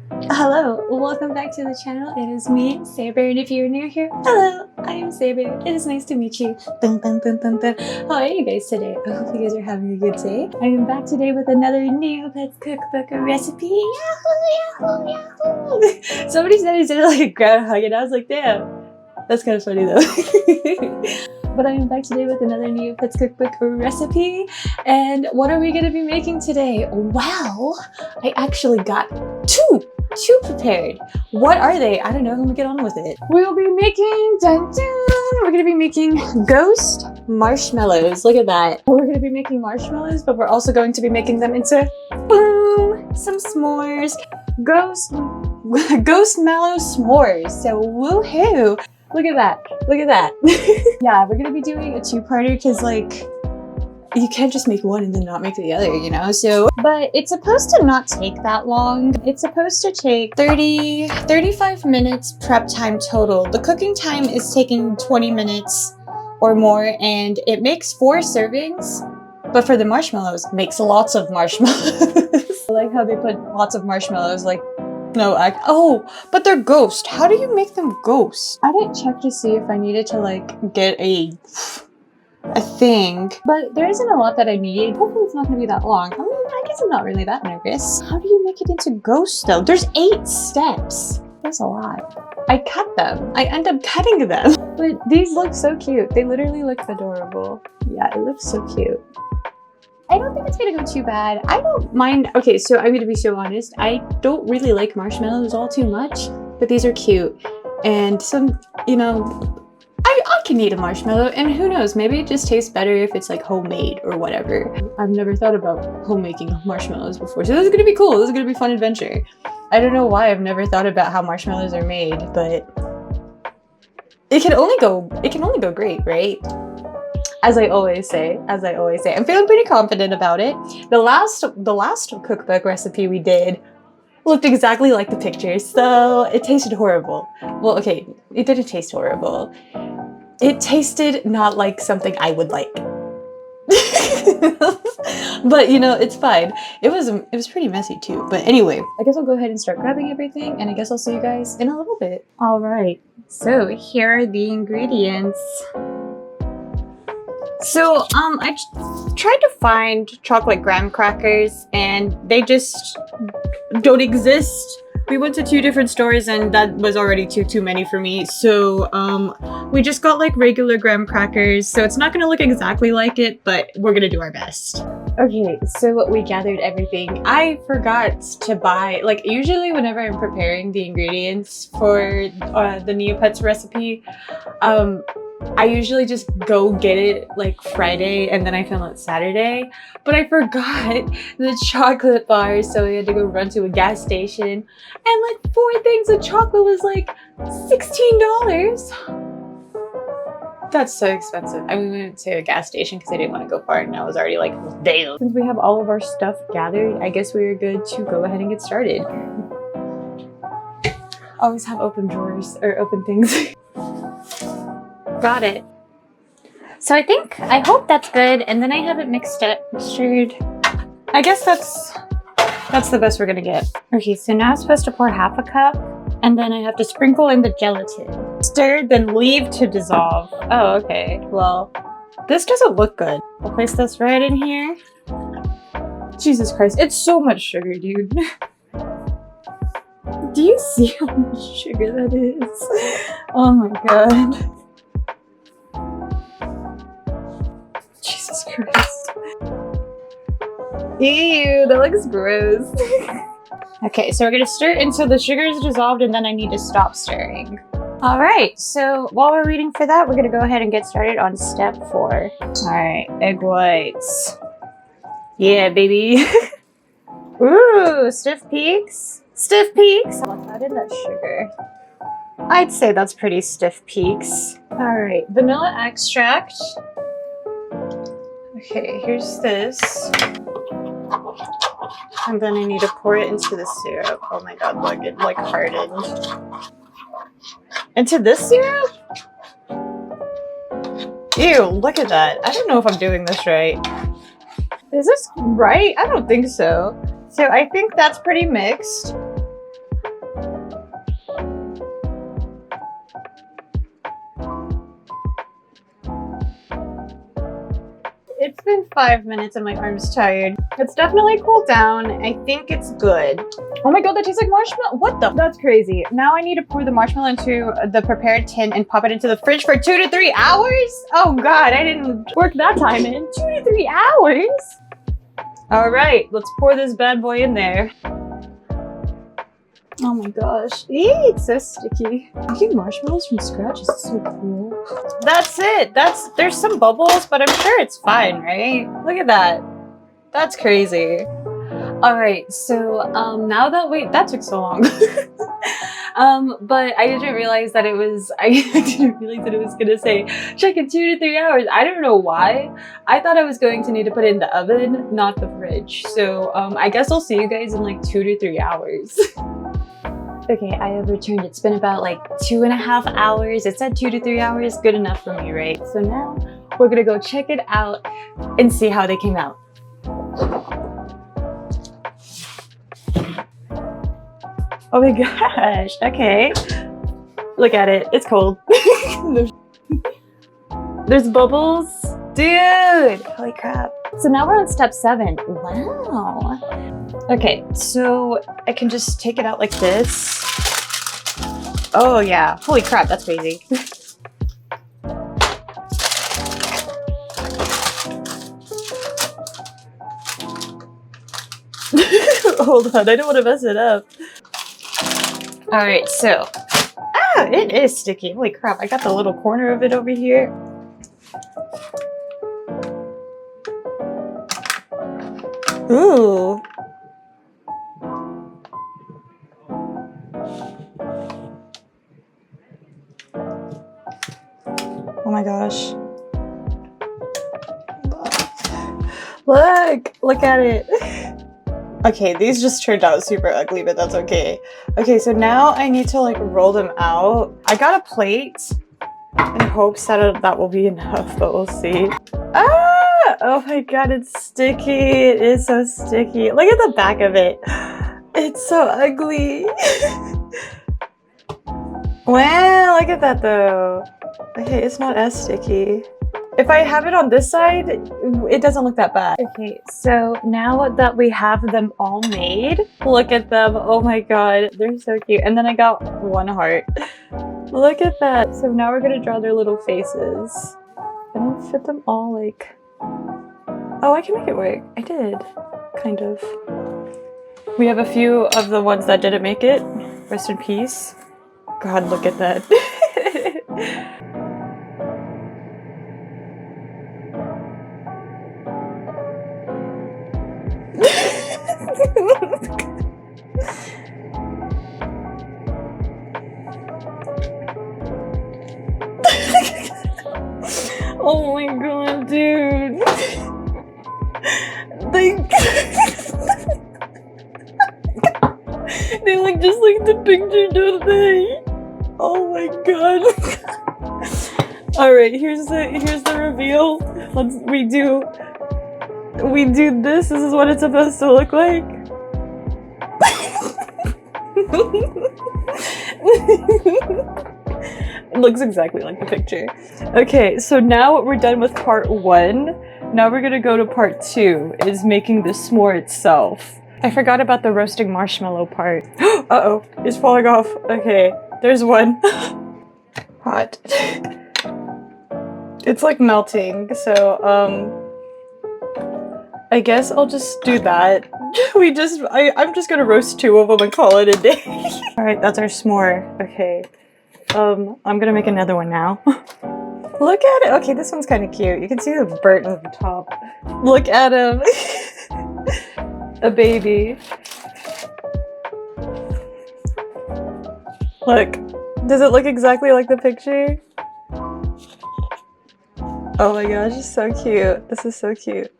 Hello, welcome back to the channel. It is me, searbear, and if you're new here, hello, I am searbear. It is nice to meet you. Dun, dun, dun, dun, dun. How are you guys today? I hope you guys are having a good day. I am back today with another Neopets Cookbook recipe. Yahoo, yahoo, yahoo! Somebody said it sounded like a groundhog, and I was like, damn, that's kind of funny though. But I am back today with another Neopets Cookbook recipe. And what are we going to be making today? Well, I actually got two prepared. What are they? I don't know. Let me get on with it. We'll be making, dun dun, we're going to be making ghost marshmallows. Look at that. We're going to be making marshmallows, but we're also going to be making them into, boom, some s'mores. Ghost mallow s'mores. So woohoo. Look at that. Look at that. Yeah, we're gonna be doing a two-parter because, like, you can't just make one and then not make the other, you know? So, but it's supposed to not take that long. It's supposed to take 35 minutes prep time total. The cooking time is taking 20 minutes or more, and it makes 4 servings. But for the marshmallows, it makes lots of marshmallows. I like how they put lots of marshmallows, like, oh, but they're ghost. How do you make them ghost? I didn't check to see if I needed to, like, get a thing, but there isn't a lot that I need. Hopefully it's not gonna be that long. I mean, I guess I'm not really that nervous. How do you make it into ghost though? There's 8 steps. That's a lot. I cut them. I end up cutting them. But these look so cute. They literally look adorable. Yeah, it looks so cute. I don't think it's gonna go too bad. I don't mind. Okay, so I'm gonna be so honest. I don't really like marshmallows all too much, but these are cute. And some, you know, I can eat a marshmallow, and who knows, maybe it just tastes better if it's like homemade or whatever. I've never thought about homemaking marshmallows before, so this is gonna be cool. This is gonna be a fun adventure. I don't know why I've never thought about how marshmallows are made, but it can only go great, right? As I always say, I'm feeling pretty confident about it. The last cookbook recipe we did looked exactly like the pictures, so it tasted horrible. Well, okay, it didn't taste horrible. It tasted not like something I would like. But you know, it's fine. It was pretty messy too. But anyway, I guess I'll go ahead and start grabbing everything, and I guess I'll see you guys in a little bit. All right, so here are the ingredients. So, I tried to find chocolate graham crackers, and they just don't exist. We went to 2 different stores, and that was already too many for me. So, we just got like regular graham crackers. So it's not gonna look exactly like it, but we're gonna do our best. Okay, so we gathered everything. I forgot to buy, like, usually whenever I'm preparing the ingredients for the Neopets recipe, I usually just go get it like Friday and then I film it Saturday, but I forgot the chocolate bars, so we had to go run to a gas station, and like 4 things of chocolate was like $16. That's so expensive. I mean, we went to a gas station because I didn't want to go far, and I was already like, damn. Since we have all of our stuff gathered, I guess we're good to go ahead and get started. Always have open drawers or open things. Got it. So I hope that's good, and then I have it mixtured. I guess that's the best we're gonna get. Okay, so now I'm supposed to pour half a cup, and then I have to sprinkle in the gelatin. Stir, then leave to dissolve. Oh, okay. Well, this doesn't look good. I'll place this right in here. Jesus Christ, it's so much sugar, dude. Do you see how much sugar that is? Oh my god. Jesus Christ. Ew, that looks gross. Okay, so we're gonna stir until the sugar is dissolved, and then I need to stop stirring. All right, so while we're waiting for that, we're gonna go ahead and get started on step 4. All right, egg whites. Yeah, baby. Ooh, stiff peaks. Stiff peaks. I'll add in that sugar. I'd say that's pretty stiff peaks. All right, vanilla extract. Okay, here's this. And then I need to pour it into the syrup. Oh my god, look, it like hardened. Into this syrup? Ew, look at that. I don't know if I'm doing this right. Is this right? I don't think so. So I think that's pretty mixed. been 5 minutes and my arm's tired. It's definitely cooled down. I think it's good. Oh my god, that tastes like marshmallow. What the? That's crazy. Now I need to pour the marshmallow into the prepared tin and pop it into the fridge for 2 to 3 hours? Oh god, I didn't work that time in. 2 to 3 hours? All right, let's pour this bad boy in there. Oh my gosh, it's so sticky. Making marshmallows from scratch is so cool. That's it. There's some bubbles, but I'm sure it's fine, right? Look at that. That's crazy. All right, so now that that took so long. But I didn't realize that it was, I didn't realize that it was gonna say check in 2 to 3 hours. I don't know why. I thought I was going to need to put it in the oven, not the fridge. So I guess I'll see you guys in like 2 to 3 hours. Okay, I have returned. It's been about like 2.5 hours. It said 2 to 3 hours, good enough for me, right? So now we're gonna go check it out and see how they came out. Oh my gosh, okay. Look at it, it's cold. There's bubbles. Dude, holy crap. So now we're on step 7. Wow. Okay, so I can just take it out like this. Oh yeah, holy crap, that's crazy. Hold on, I don't want to mess it up. All right, so, it is sticky. Holy crap, I got the little corner of it over here. Ooh. Oh my gosh. Look at it. Okay, these just turned out super ugly, but that's okay. Okay, so now I need to like roll them out. I got a plate in hopes that that will be enough, but we'll see. Ah! Oh my god, it's sticky. It is so sticky. Look at the back of it. It's so ugly. Wow, look at that though. Okay, it's not as sticky. If I have it on this side, it doesn't look that bad. Okay, so now that we have them all made, look at them. Oh my god, they're so cute. And then I got one heart. Look at that. So now we're gonna draw their little faces. I don't fit them all like... Oh, I can make it work. I did, kind of. We have a few of the ones that didn't make it. Rest in peace. God, look at that. Oh my god, dude. They look just like the picture, don't they? Oh my god. Alright, here's the reveal. We do this. This is what it's supposed to look like. It looks exactly like the picture. Okay, so now we're done with part 1. Now we're gonna go to part 2, is making the s'more itself. I forgot about the roasting marshmallow part. Uh-oh, it's falling off. Okay, there's one. Hot. It's like melting, so, I guess I'll just do that. I'm just gonna roast 2 of them and call it a day. Alright, that's our s'more. Okay. I'm gonna make another one now. Look at it! Okay, this one's kind of cute. You can see the burnt on the top. Look at him! A baby. Look. Does it look exactly like the picture? Oh my gosh, it's so cute. This is so cute.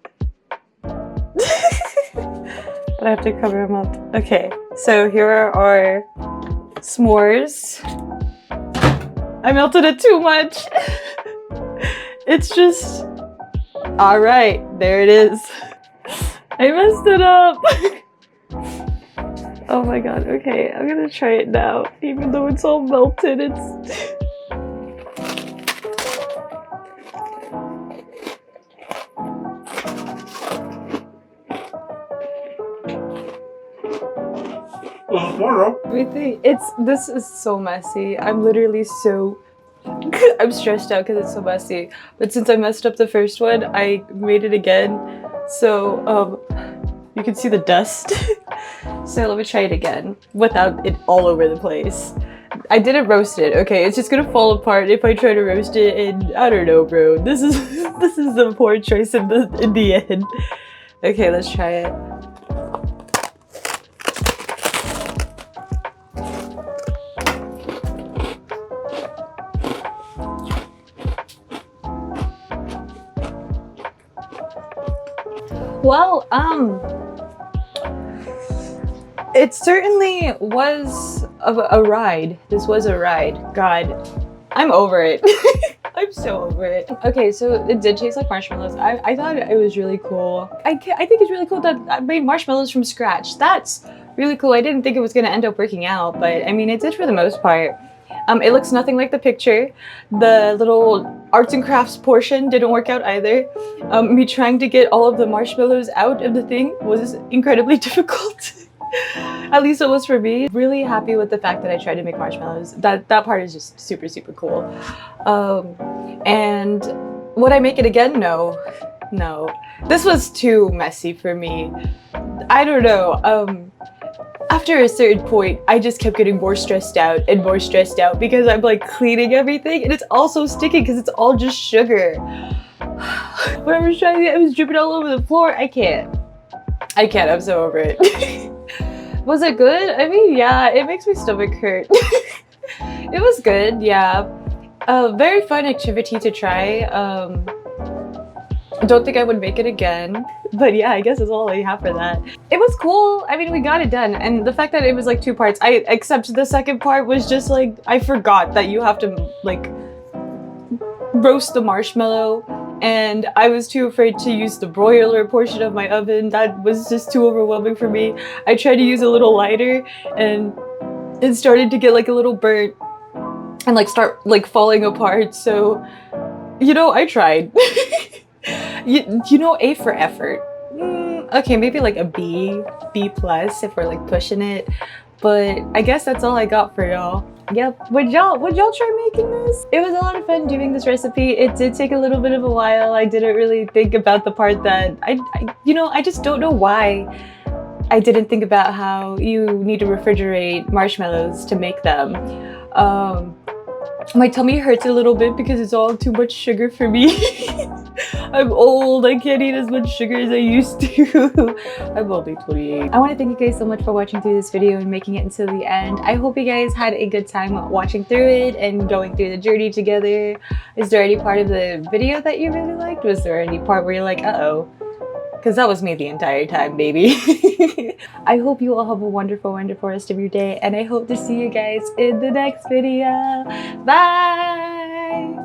But I have to cover him up. Okay, so here are our s'mores. I melted it too much. It's just... Alright, there it is. I messed it up. Oh my god, okay, I'm gonna try it now. Even though it's all melted, it's... This is so messy. I'm literally so I'm stressed out because it's so messy. But since I messed up the first one, I made it again. So you can see the dust. So let me try it again without it all over the place. I didn't roast it, okay? It's just gonna fall apart if I try to roast it, and I don't know, bro. This is the poor choice in the end. Okay, let's try it. Well, it certainly was a ride. This was a ride. God, I'm over it. I'm so over it. Okay, so it did taste like marshmallows. I thought it was really cool. I think it's really cool that I made marshmallows from scratch. That's really cool. I didn't think it was gonna end up working out, but I mean, it did for the most part. It looks nothing like the picture. The little arts and crafts portion didn't work out either. Me trying to get all of the marshmallows out of the thing was incredibly difficult. At least it was for me. Really happy with the fact that I tried to make marshmallows. That part is just super, super cool. And would I make it again? No. This was too messy for me. I don't know. After a certain point, I just kept getting more stressed out and more stressed out because I'm like cleaning everything and it's also sticking because it's all just sugar. When I was trying to, it was dripping all over the floor. I can't. I'm so over it. Was it good? I mean, yeah, it makes my stomach hurt. It was good, yeah. Very fun activity to try. I don't think I would make it again. But yeah, I guess that's all I have for that. It was cool. I mean, we got it done. And the fact that it was like 2 parts, except the second part was just like, I forgot that you have to like roast the marshmallow. And I was too afraid to use the broiler portion of my oven. That was just too overwhelming for me. I tried to use a little lighter and it started to get like a little burnt and like start like falling apart. So, you know, I tried. You know, A for effort. Okay, maybe like a B plus if we're like pushing it. But I guess that's all I got for y'all. Yep. Would y'all try making this? It was a lot of fun doing this recipe. It did take a little bit of a while. I didn't really think about the part that I just don't know why I didn't think about how you need to refrigerate marshmallows to make them. My tummy hurts a little bit because it's all too much sugar for me. I'm old, I can't eat as much sugar as I used to. I'm only 28. I want to thank you guys so much for watching through this video and making it until the end. I hope you guys had a good time watching through it and going through the journey together. Is there any part of the video that you really liked? Was there any part where you're like, uh-oh? Because that was me the entire time, baby. I hope you all have a wonderful, wonderful rest of your day, and I hope to see you guys in the next video. Bye!